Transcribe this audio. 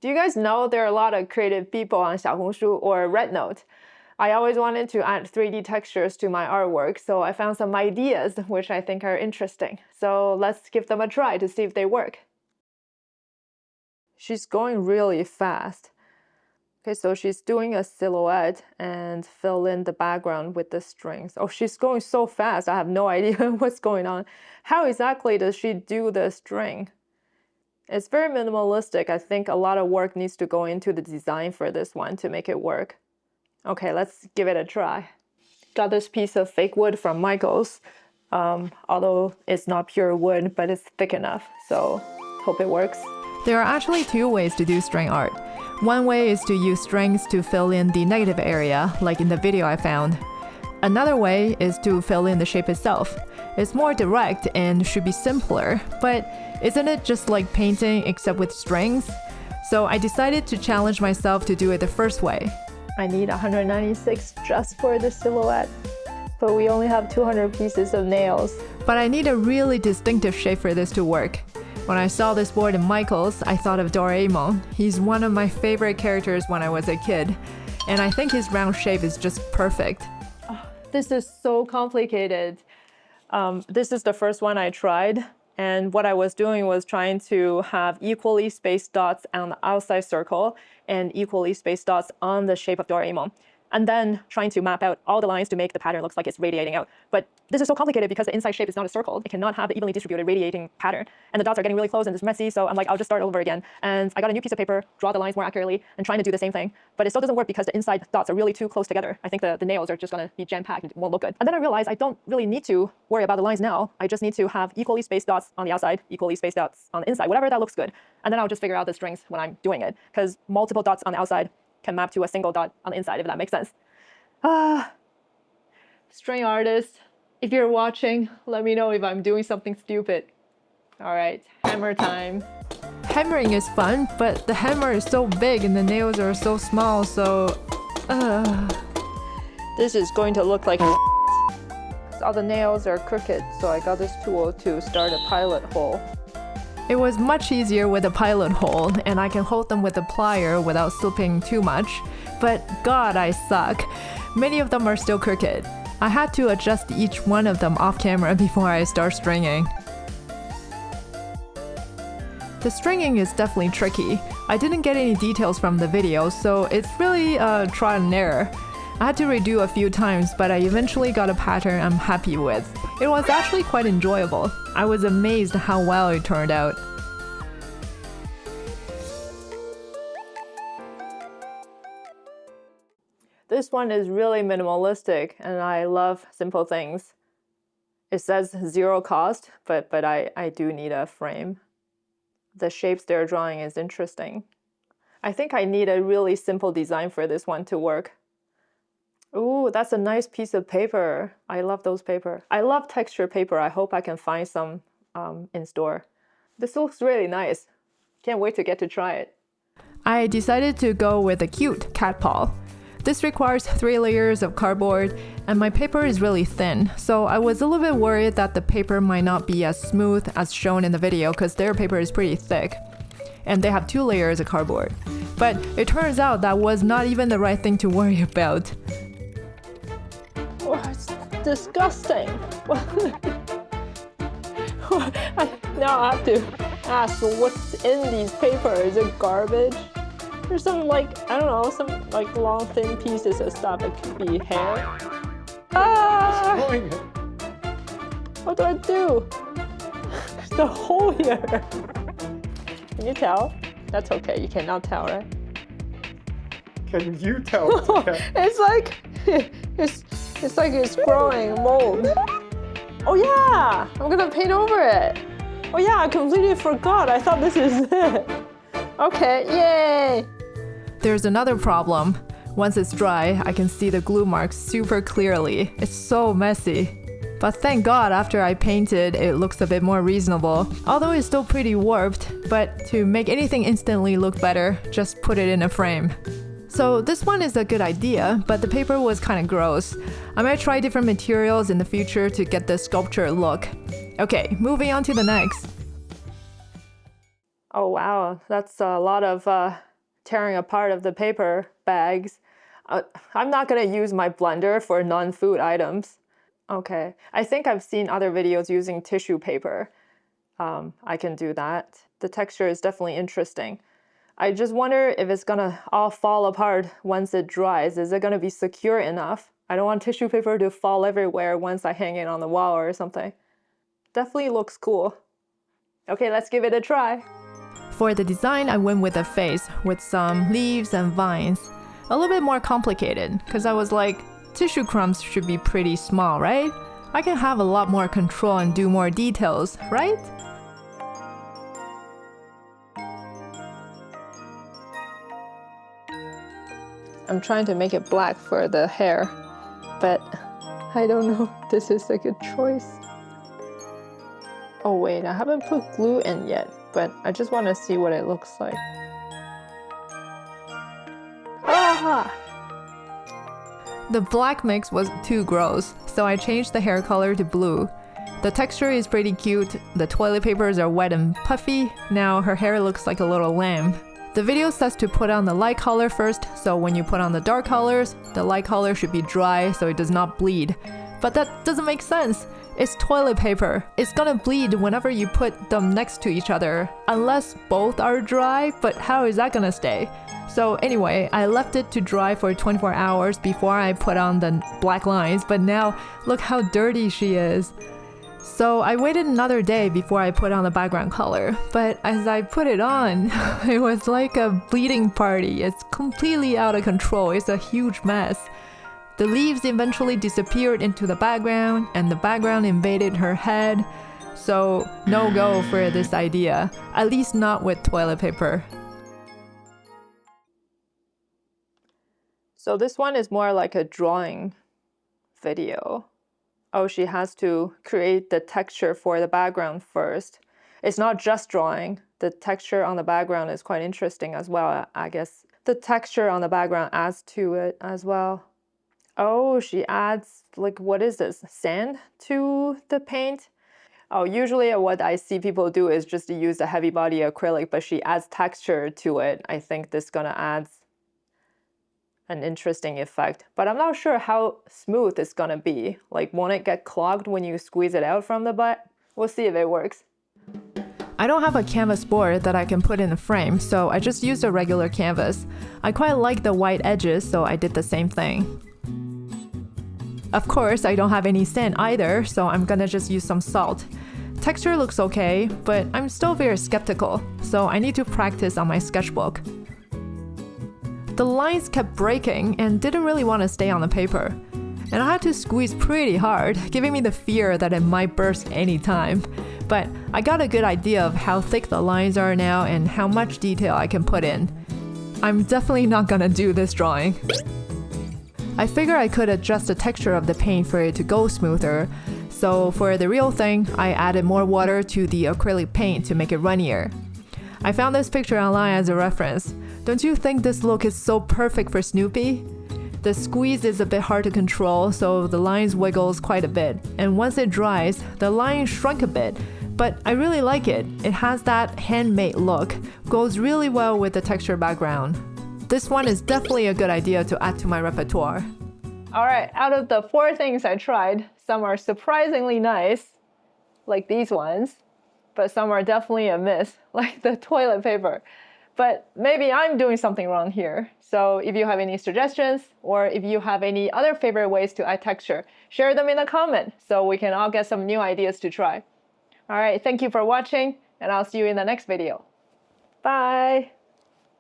Do you guys know there are a lot of creative people on xiaohongshu or Rednote? I always wanted to add 3D textures to my artwork, so I found some ideas which I think are interesting. So let's give them a try to see if they work. She's going really fast. Okay, so she's doing a silhouette and fill in the background with the strings. Oh, she's going so fast, I have no idea what's going on. How exactly does she do the string? It's very minimalistic. I think a lot of work needs to go into the design for this one to make it work. Okay, let's give it a try. Got this piece of fake wood from Michael's, although it's not pure wood, but it's thick enough, so hope it works. There are actually two ways to do string art. One way is to use strings to fill in the negative area, like in the video I found. Another way is to fill in the shape itself. It's more direct and should be simpler, but isn't it just like painting except with strings? So I decided to challenge myself to do it the first way. I need 196 just for the silhouette, but we only have 200 pieces of nails. But I need a really distinctive shape for this to work. When I saw this board in Michael's, I thought of Doraemon. He's one of my favorite characters when I was a kid, and I think his round shape is just perfect. Oh, this is so complicated. This is the first one I tried, and what I was doing was trying to have equally spaced dots on the outside circle and equally spaced dots on the shape of Doraemon, and then trying to map out all the lines to make the pattern look like it's radiating out. But this is so complicated because the inside shape is not a circle. It cannot have the evenly distributed radiating pattern, and the dots are getting really close and it's messy, so I'm like, I'll just start over again. And I got a new piece of paper, draw the lines more accurately, and trying to do the same thing. But it still doesn't work because the inside dots are really too close together. I think the nails are just gonna be jam-packed and it won't look good. And then I realized I don't really need to worry about the lines now. I just need to have equally spaced dots on the outside, equally spaced dots on the inside, whatever that looks good. And then I'll just figure out the strings when I'm doing it, because multiple dots on the outside can map to a single dot on the inside, if that makes sense. String artist, if you're watching, let me know if I'm doing something stupid. All right, hammer time. Hammering is fun, but the hammer is so big and the nails are so small, so... This is going to look like all the nails are crooked, so I got this tool to start a pilot hole. It was much easier with a pilot hole, and I can hold them with a plier without slipping too much. But God, I suck. Many of them are still crooked. I had to adjust each one of them off camera before I start stringing. The stringing is definitely tricky. I didn't get any details from the video, so it's really trial and error. I had to redo a few times, but I eventually got a pattern I'm happy with. It was actually quite enjoyable. I was amazed how well it turned out. This one is really minimalistic, and I love simple things. It says zero cost, but I do need a frame. The shapes they're drawing is interesting. I think I need a really simple design for this one to work. Ooh, that's a nice piece of paper. I love those paper. I love texture paper. I hope I can find some in store. This looks really nice. Can't wait to get to try it. I decided to go with a cute cat paw. This requires 3 layers of cardboard, and my paper is really thin, so I was a little bit worried that the paper might not be as smooth as shown in the video because their paper is pretty thick, and they have 2 layers of cardboard. But it turns out that was not even the right thing to worry about. Oh, it's disgusting. Now I have to ask what's in these papers. Is it garbage? There's some like, I don't know, some like long thin pieces of stuff. It could be hair. Ah! What do I do? There's a hole here. Can you tell? That's okay, you cannot tell, right? Can you tell? It's like it's growing mold. Oh yeah, I'm gonna paint over it. Oh yeah, I completely forgot. I thought this is it. Okay, yay! There's another problem. Once it's dry, I can see the glue marks super clearly. It's so messy. But thank God after I painted, it looks a bit more reasonable. Although it's still pretty warped, but to make anything instantly look better, just put it in a frame. So this one is a good idea, but the paper was kind of gross. I might try different materials in the future to get the sculpture look. Okay, moving on to the next. Oh wow, that's a lot of tearing apart of the paper bags. I'm not gonna use my blender for non-food items. Okay, I think I've seen other videos using tissue paper. I can do that. The texture is definitely interesting. I just wonder if it's gonna all fall apart once it dries. Is it gonna be secure enough? I don't want tissue paper to fall everywhere once I hang it on the wall or something. Definitely looks cool. Okay, let's give it a try. For the design, I went with a face with some leaves and vines. A little bit more complicated, because I was like, tissue crumbs should be pretty small, right? I can have a lot more control and do more details, right? I'm trying to make it black for the hair, but I don't know if this is a good choice. Oh wait, I haven't put glue in yet, but I just want to see what it looks like. Ah! The black mix was too gross, so I changed the hair color to blue. The texture is pretty cute, the toilet papers are wet and puffy, now her hair looks like a little lamb. The video says to put on the light color first, so when you put on the dark colors, the light color should be dry so it does not bleed. But that doesn't make sense. It's toilet paper. It's gonna bleed whenever you put them next to each other, unless both are dry, but how is that gonna stay? So anyway, I left it to dry for 24 hours before I put on the black lines, but now look how dirty she is. So I waited another day before I put on the background color, but as I put it on, it was like a bleeding party. It's completely out of control. It's a huge mess. The leaves eventually disappeared into the background, and the background invaded her head. So no go for this idea, at least not with toilet paper. So this one is more like a drawing video. Oh, she has to create the texture for the background first. It's not just drawing. The texture on the background is quite interesting as well, I guess. The texture on the background adds to it as well. Oh, she adds, like, what is this? Sand to the paint? Oh, usually what I see people do is just to use the heavy body acrylic, but she adds texture to it. I think this is gonna add an interesting effect, but I'm not sure how smooth it's gonna be. Like, won't it get clogged when you squeeze it out from the butt? We'll see if it works. I don't have a canvas board that I can put in a frame, so I just used a regular canvas. I quite like the white edges, so I did the same thing. Of course, I don't have any sand either, so I'm gonna just use some salt. Texture looks okay, but I'm still very skeptical, so I need to practice on my sketchbook. The lines kept breaking and didn't really want to stay on the paper. And I had to squeeze pretty hard, giving me the fear that it might burst anytime. But I got a good idea of how thick the lines are now and how much detail I can put in. I'm definitely not gonna do this drawing. I figure I could adjust the texture of the paint for it to go smoother. So for the real thing, I added more water to the acrylic paint to make it runnier. I found this picture online as a reference. Don't you think this look is so perfect for Snoopy? The squeeze is a bit hard to control, so the lines wiggles quite a bit. And once it dries, the line shrunk a bit, but I really like it. It has that handmade look, goes really well with the texture background. This one is definitely a good idea to add to my repertoire. All right, out of the 4 things I tried, some are surprisingly nice, like these ones, but some are definitely a miss, like the toilet paper. But maybe I'm doing something wrong here. So if you have any suggestions, or if you have any other favorite ways to add texture, share them in the comment so we can all get some new ideas to try. All right, thank you for watching, and I'll see you in the next video. Bye!